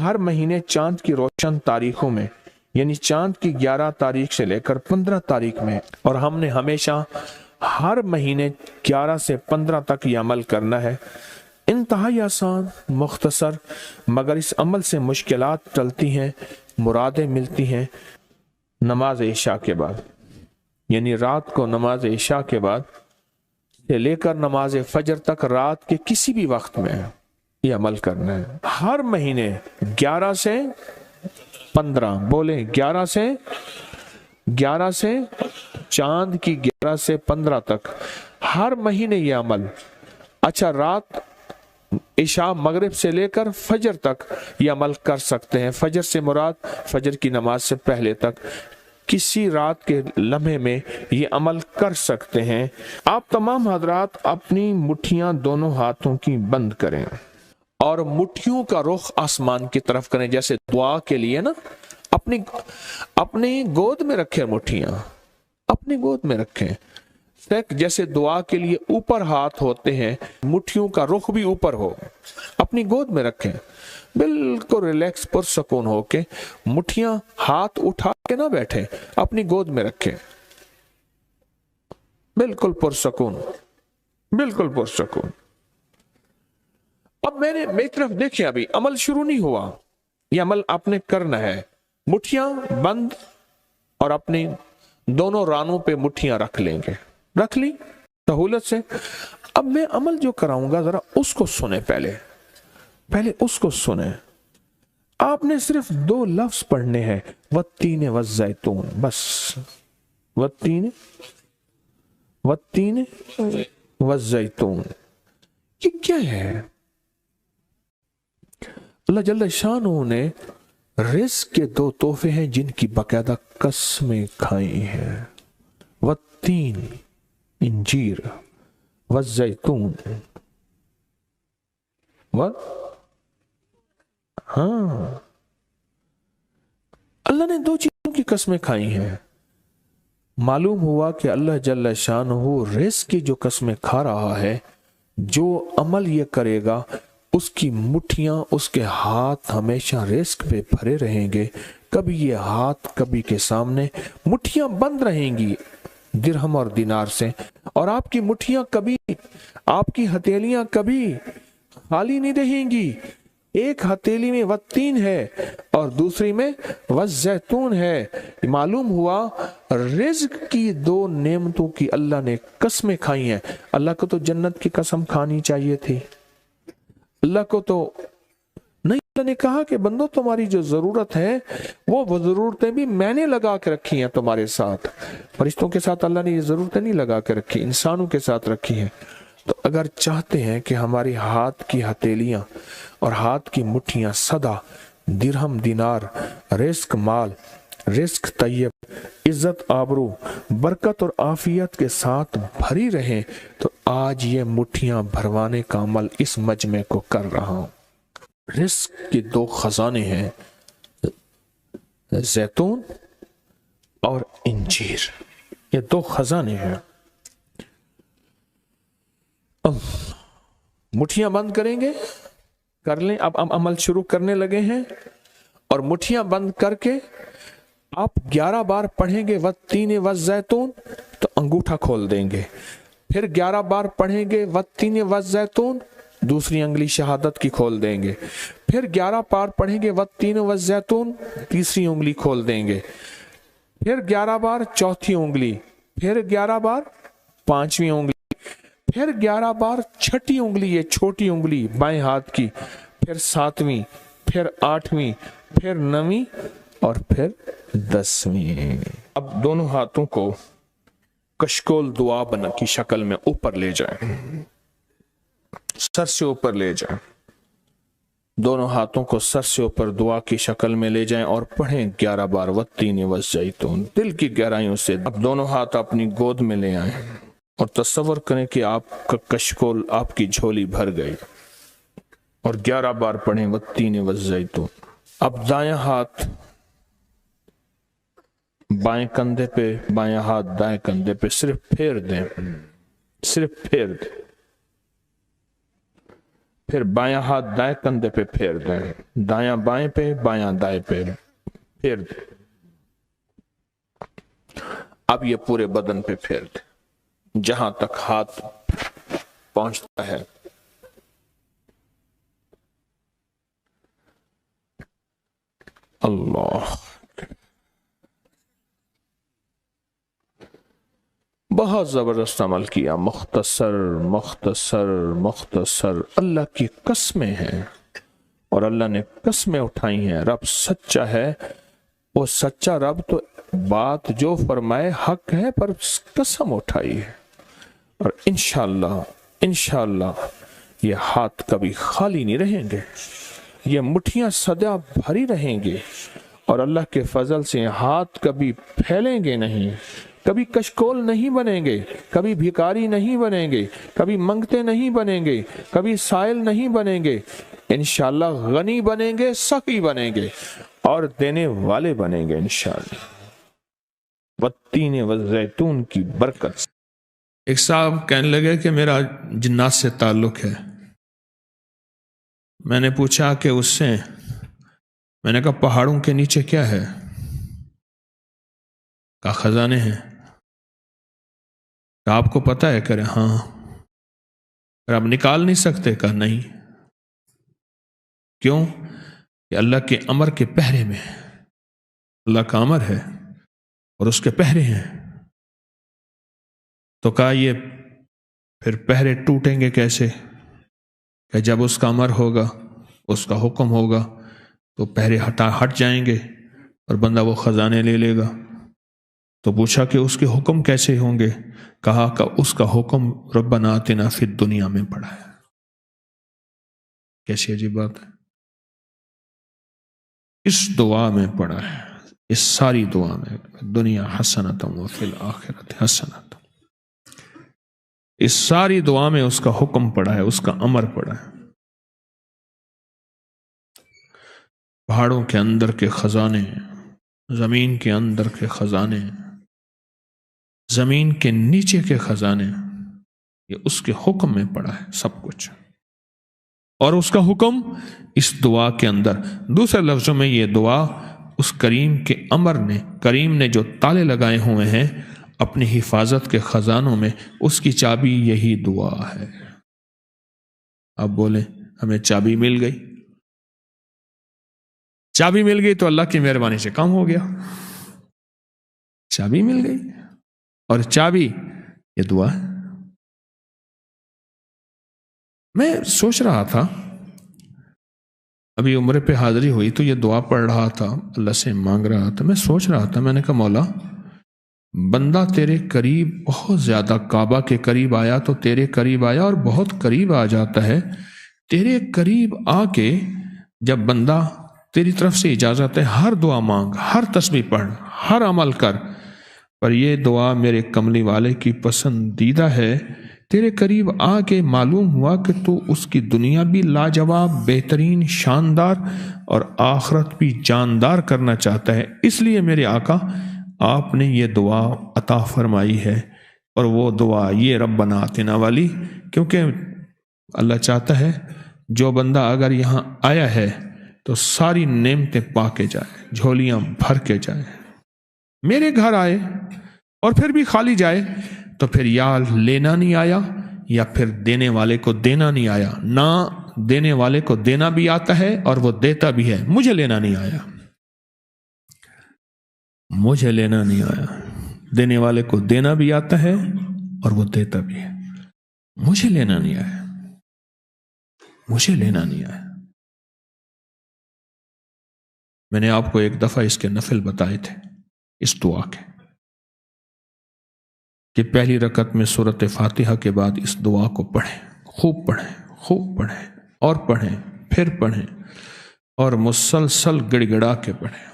हर महीने चांद की रोशन तारीखों में, यानी चांद की 11 तारीख से लेकर 15 तारीख में, और हमने हमेशा हर महीने 11 से 15 तक ये अमल करना है। इंतहाई आसान, मुख्तसर, मगर इस अमल से मुश्किलात टलती हैं, मुरादें मिलती हैं। नमाज इशा के बाद, यानी रात को नमाज इशा के बाद से लेकर नमाज फजर तक रात के किसी भी वक्त में ये अमल करना है। हर महीने 11 से 15, बोले 11 से चांद की 11 से 15 तक हर महीने ये अमल। अच्छा, रात इशा मगरिब से लेकर फजर तक ये अमल कर सकते हैं। फजर से मुराद फजर की नमाज से पहले तक किसी रात के लम्हे में ये अमल कर सकते हैं। आप तमाम हजरात अपनी मुट्ठियां दोनों हाथों की बंद करें और मुट्ठियों का रुख आसमान की तरफ करें, जैसे दुआ के लिए ना अपनी गोद में रखें, मुट्ठियां अपनी गोद में रखें। जैसे दुआ के लिए ऊपर हाथ होते हैं, मुट्ठियों का रुख भी ऊपर हो, अपनी गोद में रखें, बिल्कुल रिलैक्स पुरसकून होके। मुट्ठियां हाथ उठा के ना बैठे, अपनी गोद में रखें, बिल्कुल पुरसकून, बिल्कुल पुरसकून। अब मेरी तरफ देखिए, अभी अमल शुरू नहीं हुआ, ये अमल आपने करना है। मुट्ठियां बंद और अपनी दोनों रानों पे मुट्ठियां रख लेंगे, रख ली सहूलत से। अब मैं अमल जो कराऊंगा जरा उसको सुने, पहले उसको सुने। आपने सिर्फ 2 लफ्ज पढ़ने हैं, वत्तीन वज़ैतून, बस वत्तीन वज़ैतून। ये क्या है? अल्लाह जल्ल शानहू ने रिज़्क़ के 2 तोहफे हैं जिनकी बाकायदा कसमें खाई हैं। वत्तीन इंजीर, वज़ैतून, हाँ, अल्लाह ने 2 चीजों की कसमें खाई हैं। मालूम हुआ कि अल्लाह जल्ल शानहू रिज़्क़ की जो कसमें खा रहा है, जो अमल ये करेगा उसकी मुट्ठियां, उसके हाथ हमेशा रिज़्क़ पे भरे रहेंगे। कभी ये हाथ कभी के सामने, मुट्ठियां बंद रहेंगी दिरहम और दिनार से, और आपकी मुट्ठियां कभी, आपकी हथेलियां कभी खाली नहीं रहेंगी। एक हथेली में वत्तीन है और दूसरी में वज़ैतून है। मालूम हुआ रिज़्क़ की 2 नेमतों की अल्लाह ने कसमें खाई हैं। अल्लाह को तो जन्नत की कसम खानी चाहिए थी, अल्लाह को तो नहीं। अल्लाह ने कहा कि बंदो, तुम्हारी जो जरूरत है वो जरूरतें भी मैंने लगा के रखी हैं तुम्हारे साथ। फरिश्तों के साथ अल्लाह ने ये जरूरतें नहीं लगा के रखी, इंसानों के साथ रखी हैं। तो अगर चाहते हैं कि हमारी हाथ की हथेलियां और हाथ की मुट्ठियां सदा दिरहम, दिनार, रिज़्क़ माल, रिज़्क़ तैयब, इज्जत, आबरू, बरकत और आफियत के साथ भरी रहें, तो आज ये मुट्ठियां भरवाने का अमल इस मजमे को कर रहा हूं। रिज़्क़ के 2 खजाने हैं, जैतून और इंजीर, ये 2 खजाने हैं। मुट्ठियां बंद करेंगे, कर लें। अब अमल शुरू करने लगे हैं, और मुट्ठियां बंद करके आप 11 बार पढ़ेंगे वत्तीन वज़ैतून, तो अंगूठा खोल देंगे। फिर 11 बार पढ़ेंगे वत्तीन वज़ैतून, दूसरी अंगली शहादत की खोल देंगे। फिर 11 बार पढ़ेंगे वत्तीन वज़ैतून, तीसरी उंगली खोल देंगे। फिर 11 बार चौथी उंगली, फिर 11 बार पांचवी उंगली, फिर 11 बार छठी उंगली, ये छोटी उंगली बाएं हाथ की, फिर 7वीं, फिर 8वीं, फिर 9वीं और फिर 10वीं। अब दोनों हाथों को कशकोल दुआ बना की शक्ल में ऊपर ले जाएं, सर से ऊपर ले जाएं। दोनों हाथों को सर से ऊपर दुआ की शक्ल में ले जाएं और पढ़ें 11 बार वत्तीन वज़ैतून, दिल की गहराइयों से। अब दोनों हाथ अपनी गोद में ले आए और तस्वर करें कि आपका कशकोल, आपकी झोली भर गई, और 11 बार पढ़ें वत्तीन वज़ैतून। अब दायां हाथ बाएं कंधे पे, बायां हाथ दाएं कंधे पे, सिर्फ फेर दें, सिर्फ फेर दें। پھر بایاں ہاتھ دائیں کندھے پہ پھیر دیں، دایاں بائیں پہ، بایاں دائیں پہ پھیر دیں۔ اب یہ پورے بدن پہ پھیر دیں جہاں تک ہاتھ پہنچتا ہے۔ اللہ، بہت زبردست عمل کیا، مختصر مختصر مختصر۔ اللہ کی قسمیں ہیں اور اللہ نے قسمیں اٹھائی ہیں۔ رب سچا ہے، وہ سچا رب تو بات جو فرمائے حق ہے، پر قسم اٹھائی ہے۔ اور انشاءاللہ یہ ہاتھ کبھی خالی نہیں رہیں گے، یہ مٹھیاں سدا بھری رہیں گے، اور اللہ کے فضل سے ہاتھ کبھی پھیلیں گے نہیں، کبھی کشکول نہیں بنیں گے، کبھی بھکاری نہیں بنیں گے، کبھی منگتے نہیں بنیں گے، کبھی سائل نہیں بنیں گے، انشاءاللہ غنی بنیں گے، سخی بنیں گے اور دینے والے بنیں گے انشاءاللہ، والتین والزیتون کی برکت سے۔ ایک صاحب کہنے لگے کہ میرا جنات سے تعلق ہے۔ میں نے پوچھا کہ اس سے، میں نے کہا پہاڑوں کے نیچے کیا ہے؟ کہا خزانے ہیں۔ کہا آپ کو پتہ ہے؟ کہ ہاں۔ پر آپ نکال نہیں سکتے؟ کہا نہیں۔ کیوں؟ کہ اللہ کے امر کے پہرے میں، اللہ کا امر ہے اور اس کے پہرے ہیں۔ تو کہا یہ پھر پہرے ٹوٹیں گے کیسے؟ کہ جب اس کا امر ہوگا، اس کا حکم ہوگا تو پہرے ہٹ جائیں گے اور بندہ وہ خزانے لے لے گا۔ تو پوچھا کہ اس کے حکم کیسے ہوں گے؟ کہا کہ اس کا حکم ربنا آتنا فی الدنیا میں پڑا ہے۔ کیسی عجیب بات ہے، اس دعا میں پڑا ہے، اس ساری دعا میں، دنیا حسنۃ وفی الآخرۃ حسنۃ، اس ساری دعا میں اس کا حکم پڑا ہے، اس کا امر پڑا ہے۔ پہاڑوں کے اندر کے خزانے، زمین کے اندر کے خزانے، زمین کے نیچے کے خزانے، یہ اس کے حکم میں پڑا ہے سب کچھ، اور اس کا حکم اس دعا کے اندر۔ دوسرے لفظوں میں یہ دعا اس کریم کے امر نے، کریم نے جو تالے لگائے ہوئے ہیں اپنی حفاظت کے خزانوں میں، اس کی چابی یہی دعا ہے۔ آپ بولیں ہمیں چابی مل گئی، چابی مل گئی تو اللہ کی مہربانی سے کام ہو گیا، چابی مل گئی، اور چابی یہ دعا ہے۔ میں سوچ رہا تھا، ابھی عمرے پہ حاضری ہوئی تو یہ دعا پڑھ رہا تھا، اللہ سے مانگ رہا تھا، میں سوچ رہا تھا، میں نے کہا مولا بندہ تیرے قریب بہت زیادہ، کعبہ کے قریب آیا تو تیرے قریب آیا اور بہت قریب آ جاتا ہے، تیرے قریب آ کے جب بندہ تیری طرف سے اجازت ہے ہر دعا مانگ، ہر تسبیح پڑھ، ہر عمل کر، پر یہ دعا میرے کملی والے کی پسندیدہ ہے، تیرے قریب آ کے معلوم ہوا کہ تو اس کی دنیا بھی لاجواب، بہترین، شاندار اور آخرت بھی جاندار کرنا چاہتا ہے، اس لیے میرے آقا آپ نے یہ دعا عطا فرمائی ہے، اور وہ دعا یہ ربنا آتنا والی، کیونکہ اللہ چاہتا ہے جو بندہ اگر یہاں آیا ہے تو ساری نعمتیں پا کے جائے، جھولیاں بھر کے جائے۔ میرے گھر آئے اور پھر بھی خالی جائے تو پھر یا لینا نہیں آیا یا پھر دینے والے کو دینا نہیں آیا، نہ دینے والے کو دینا بھی آتا ہے اور وہ دیتا بھی ہے، مجھے لینا نہیں آیا، مجھے لینا نہیں آیا، دینے والے کو دینا بھی آتا ہے اور وہ دیتا بھی ہے، مجھے لینا نہیں آیا، مجھے لینا نہیں آیا۔ میں نے آپ کو ایک دفعہ اس کے نفل بتائے تھے اس دعا کے، کہ پہلی رکعت میں سورۃ فاتحہ کے بعد اس دعا کو پڑھیں، خوب پڑھیں، خوب پڑھیں، اور پڑھیں، پھر پڑھیں، اور مسلسل گڑ گڑا کے پڑھیں۔